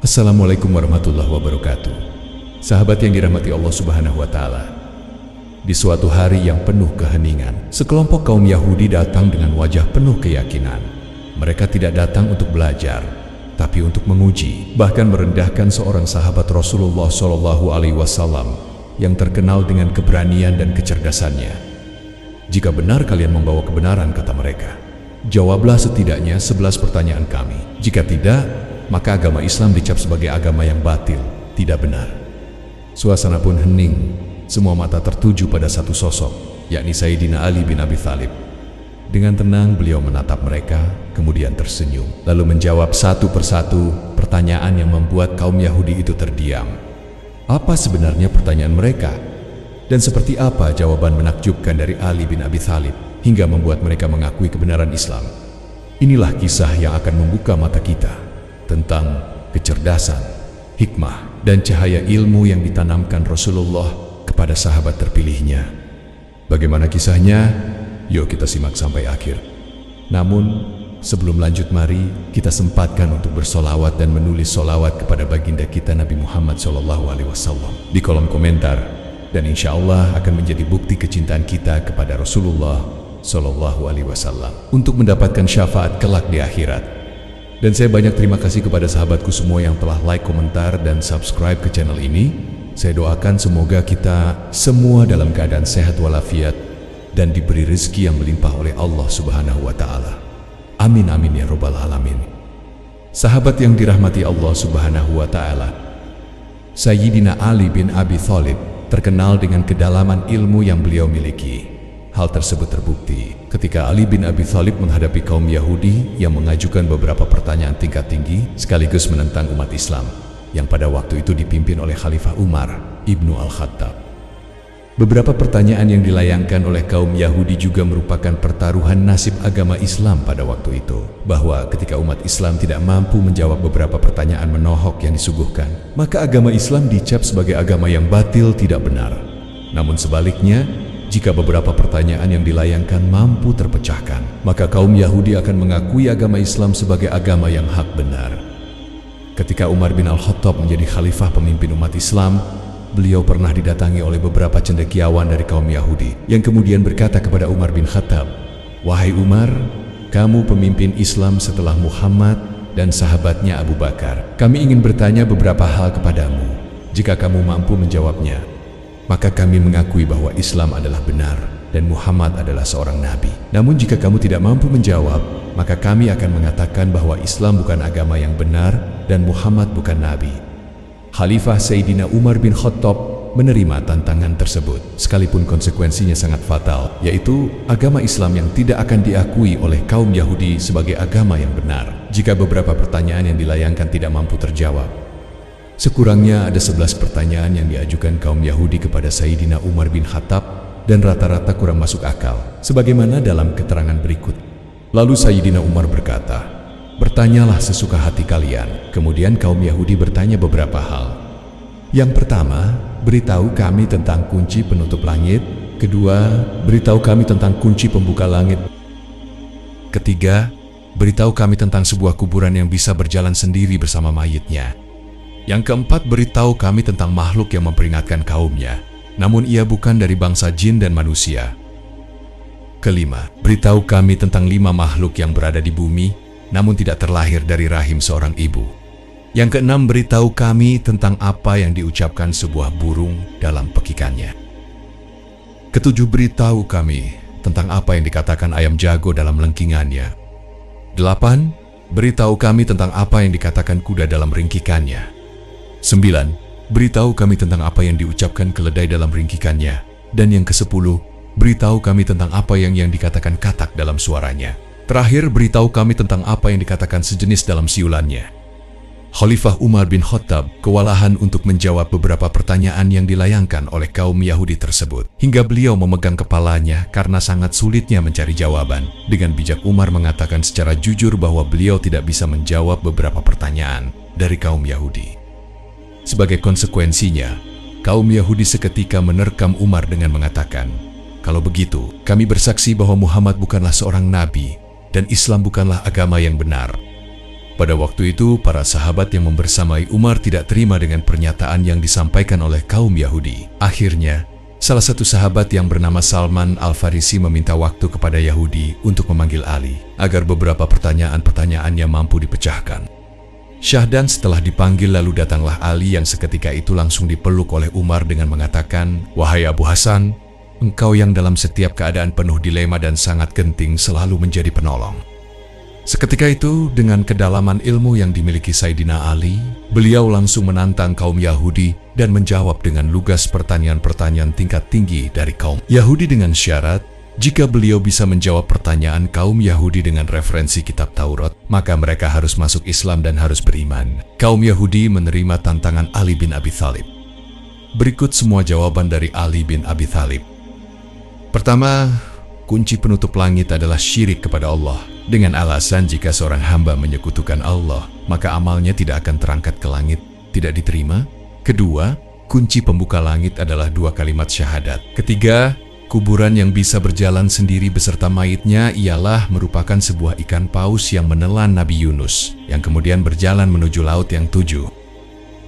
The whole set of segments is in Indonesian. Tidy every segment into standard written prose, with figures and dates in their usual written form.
Assalamualaikum warahmatullahi wabarakatuh. Sahabat yang dirahmati Allah Subhanahu wa Ta'ala, di suatu hari yang penuh keheningan, sekelompok kaum Yahudi datang dengan wajah penuh keyakinan. Mereka tidak datang untuk belajar, tapi untuk menguji, bahkan merendahkan seorang sahabat Rasulullah SAW yang terkenal dengan keberanian dan kecerdasannya. Jika benar kalian membawa kebenaran, kata mereka, jawablah setidaknya 11 pertanyaan kami. Jika tidak, maka agama Islam dicap sebagai agama yang batil, tidak benar. Suasana pun hening, semua mata tertuju pada satu sosok, yakni Sayyidina Ali bin Abi Thalib. Dengan tenang beliau menatap mereka, kemudian tersenyum, lalu menjawab satu persatu pertanyaan yang membuat kaum Yahudi itu terdiam. Apa sebenarnya pertanyaan mereka? Dan seperti apa jawaban menakjubkan dari Ali bin Abi Thalib hingga membuat mereka mengakui kebenaran Islam? Inilah kisah yang akan membuka mata kita tentang kecerdasan, hikmah, dan cahaya ilmu yang ditanamkan Rasulullah kepada sahabat terpilihnya. Bagaimana kisahnya? Yuk kita simak sampai akhir. Namun, sebelum lanjut mari kita sempatkan untuk bersolawat dan menulis solawat kepada baginda kita Nabi Muhammad SAW di kolom komentar, dan insya Allah akan menjadi bukti kecintaan kita kepada Rasulullah SAW untuk mendapatkan syafaat kelak di akhirat. Dan saya banyak terima kasih kepada sahabatku semua yang telah like, komentar, dan subscribe ke channel ini. Saya doakan semoga kita semua dalam keadaan sehat walafiat dan diberi rezeki yang melimpah oleh Allah Subhanahu wa Ta'ala. Amin amin ya robbal alamin. Sahabat yang dirahmati Allah Subhanahu wa Ta'ala, Sayyidina Ali bin Abi Thalib terkenal dengan kedalaman ilmu yang beliau miliki. Hal tersebut terbukti ketika Ali bin Abi Thalib menghadapi kaum Yahudi yang mengajukan beberapa pertanyaan tingkat tinggi sekaligus menentang umat Islam yang pada waktu itu dipimpin oleh Khalifah Umar ibnu Al-Khattab. Beberapa pertanyaan yang dilayangkan oleh kaum Yahudi juga merupakan pertaruhan nasib agama Islam pada waktu itu, bahwa ketika umat Islam tidak mampu menjawab beberapa pertanyaan menohok yang disuguhkan, maka agama Islam dicap sebagai agama yang batil, tidak benar. Namun sebaliknya, jika beberapa pertanyaan yang dilayangkan mampu terpecahkan, maka kaum Yahudi akan mengakui agama Islam sebagai agama yang hak benar. Ketika Umar bin Al-Khattab menjadi khalifah pemimpin umat Islam, beliau pernah didatangi oleh beberapa cendekiawan dari kaum Yahudi yang kemudian berkata kepada Umar bin Khattab, "Wahai Umar, kamu pemimpin Islam setelah Muhammad dan sahabatnya Abu Bakar. Kami ingin bertanya beberapa hal kepadamu. Jika kamu mampu menjawabnya, maka kami mengakui bahwa Islam adalah benar dan Muhammad adalah seorang nabi. Namun jika kamu tidak mampu menjawab, maka kami akan mengatakan bahwa Islam bukan agama yang benar dan Muhammad bukan nabi." Khalifah Sayyidina Umar bin Khattab menerima tantangan tersebut, sekalipun konsekuensinya sangat fatal, yaitu agama Islam yang tidak akan diakui oleh kaum Yahudi sebagai agama yang benar jika beberapa pertanyaan yang dilayangkan tidak mampu terjawab. Sekurangnya ada 11 pertanyaan yang diajukan kaum Yahudi kepada Sayyidina Umar bin Khattab dan rata-rata kurang masuk akal, sebagaimana dalam keterangan berikut. Lalu Sayyidina Umar berkata, "Bertanyalah sesuka hati kalian." Kemudian kaum Yahudi bertanya beberapa hal. Yang pertama, beritahu kami tentang kunci penutup langit. Kedua, beritahu kami tentang kunci pembuka langit. Ketiga, beritahu kami tentang sebuah kuburan yang bisa berjalan sendiri bersama mayitnya. Yang keempat, beritahu kami tentang makhluk yang memperingatkan kaumnya, namun ia bukan dari bangsa jin dan manusia. Kelima, beritahu kami tentang 5 makhluk yang berada di bumi, namun tidak terlahir dari rahim seorang ibu. Yang keenam, beritahu kami tentang apa yang diucapkan sebuah burung dalam pekikannya. Ketujuh, beritahu kami tentang apa yang dikatakan ayam jago dalam lengkingannya. 8, beritahu kami tentang apa yang dikatakan kuda dalam ringkikannya. 9, beritahu kami tentang apa yang diucapkan keledai dalam ringkikannya. Dan yang ke-10, beritahu kami tentang apa yang dikatakan katak dalam suaranya. Terakhir, beritahu kami tentang apa yang dikatakan sejenis dalam siulannya. Khalifah Umar bin Khattab kewalahan untuk menjawab beberapa pertanyaan yang dilayangkan oleh kaum Yahudi tersebut, hingga beliau memegang kepalanya karena sangat sulitnya mencari jawaban. Dengan bijak Umar mengatakan secara jujur bahwa beliau tidak bisa menjawab beberapa pertanyaan dari kaum Yahudi. Sebagai konsekuensinya, kaum Yahudi seketika menerkam Umar dengan mengatakan, "Kalau begitu, kami bersaksi bahwa Muhammad bukanlah seorang nabi dan Islam bukanlah agama yang benar." Pada waktu itu, para sahabat yang membersamai Umar tidak terima dengan pernyataan yang disampaikan oleh kaum Yahudi. Akhirnya, salah satu sahabat yang bernama Salman Al-Farisi meminta waktu kepada Yahudi untuk memanggil Ali, agar beberapa pertanyaan-pertanyaannya mampu dipecahkan. Syahdan setelah dipanggil lalu datanglah Ali yang seketika itu langsung dipeluk oleh Umar dengan mengatakan, "Wahai Abu Hasan, engkau yang dalam setiap keadaan penuh dilema dan sangat genting selalu menjadi penolong." Seketika itu, dengan kedalaman ilmu yang dimiliki Sayyidina Ali, beliau langsung menantang kaum Yahudi dan menjawab dengan lugas pertanyaan-pertanyaan tingkat tinggi dari kaum Yahudi dengan syarat, jika beliau bisa menjawab pertanyaan kaum Yahudi dengan referensi kitab Taurat, maka mereka harus masuk Islam dan harus beriman. Kaum Yahudi menerima tantangan Ali bin Abi Thalib. Berikut semua jawaban dari Ali bin Abi Thalib. Pertama, kunci penutup langit adalah syirik kepada Allah. Dengan alasan jika seorang hamba menyekutukan Allah, maka amalnya tidak akan terangkat ke langit, tidak diterima. Kedua, kunci pembuka langit adalah 2 kalimat syahadat. Ketiga, kuburan yang bisa berjalan sendiri beserta mayitnya ialah merupakan sebuah ikan paus yang menelan Nabi Yunus, yang kemudian berjalan menuju laut yang 7.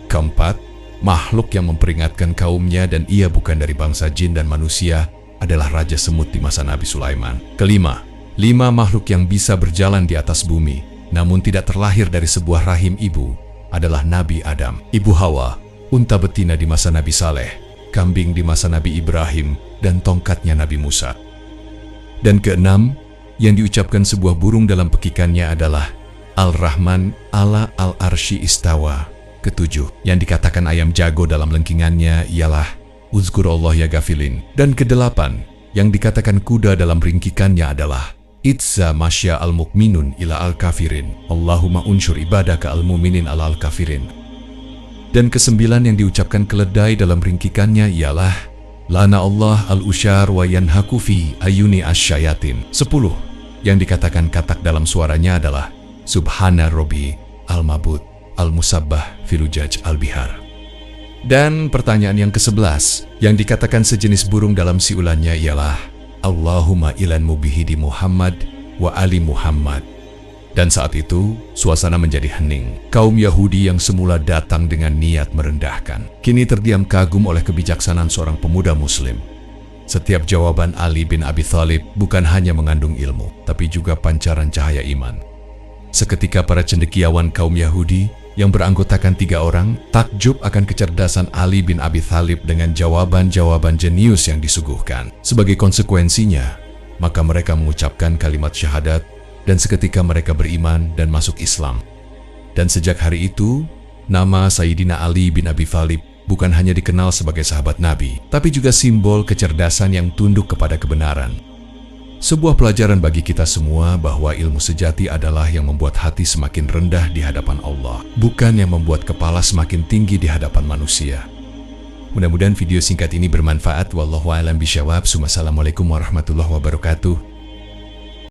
Keempat, makhluk yang memperingatkan kaumnya dan ia bukan dari bangsa jin dan manusia adalah Raja Semut di masa Nabi Sulaiman. Kelima, 5 makhluk yang bisa berjalan di atas bumi, namun tidak terlahir dari sebuah rahim ibu, adalah Nabi Adam, Ibu Hawa, unta betina di masa Nabi Saleh, kambing di masa Nabi Ibrahim, dan tongkatnya Nabi Musa. Dan keenam, yang diucapkan sebuah burung dalam pekikannya adalah Al-Rahman ala al-Arsy istawa. Ketujuh, yang dikatakan ayam jago dalam lengkingannya ialah Uzkurullah ya gafilin. Dan kedelapan, yang dikatakan kuda dalam ringkikannya adalah Itza masya al-mukminun ila al-kafirin. Allahumma unsur ibadaka al-muminin ala al-kafirin. Dan kesembilan yang diucapkan keledai dalam ringkikannya ialah Lana Allah al-usyar wa yanhaku fi ayuni asyayatin. 10. Yang dikatakan katak dalam suaranya adalah Subhana Robbi al-mabud al-musabbah filujaj al-bihar. Dan pertanyaan yang ke-11 yang dikatakan sejenis burung dalam siulannya ialah Allahumma ilan mubihidi Muhammad wa ali Muhammad. Dan saat itu, suasana menjadi hening. Kaum Yahudi yang semula datang dengan niat merendahkan, kini terdiam kagum oleh kebijaksanaan seorang pemuda Muslim. Setiap jawaban Ali bin Abi Thalib bukan hanya mengandung ilmu, tapi juga pancaran cahaya iman. Seketika para cendekiawan kaum Yahudi yang beranggotakan 3 orang takjub akan kecerdasan Ali bin Abi Thalib dengan jawaban-jawaban jenius yang disuguhkan. Sebagai konsekuensinya, maka mereka mengucapkan kalimat syahadat dan seketika mereka beriman dan masuk Islam. Dan sejak hari itu, nama Sayyidina Ali bin Abi Thalib bukan hanya dikenal sebagai sahabat Nabi, tapi juga simbol kecerdasan yang tunduk kepada kebenaran. Sebuah pelajaran bagi kita semua bahwa ilmu sejati adalah yang membuat hati semakin rendah di hadapan Allah, bukan yang membuat kepala semakin tinggi di hadapan manusia. Mudah-mudahan video singkat ini bermanfaat. Wallahu a'lam bishawab. Assalamualaikum warahmatullahi wabarakatuh.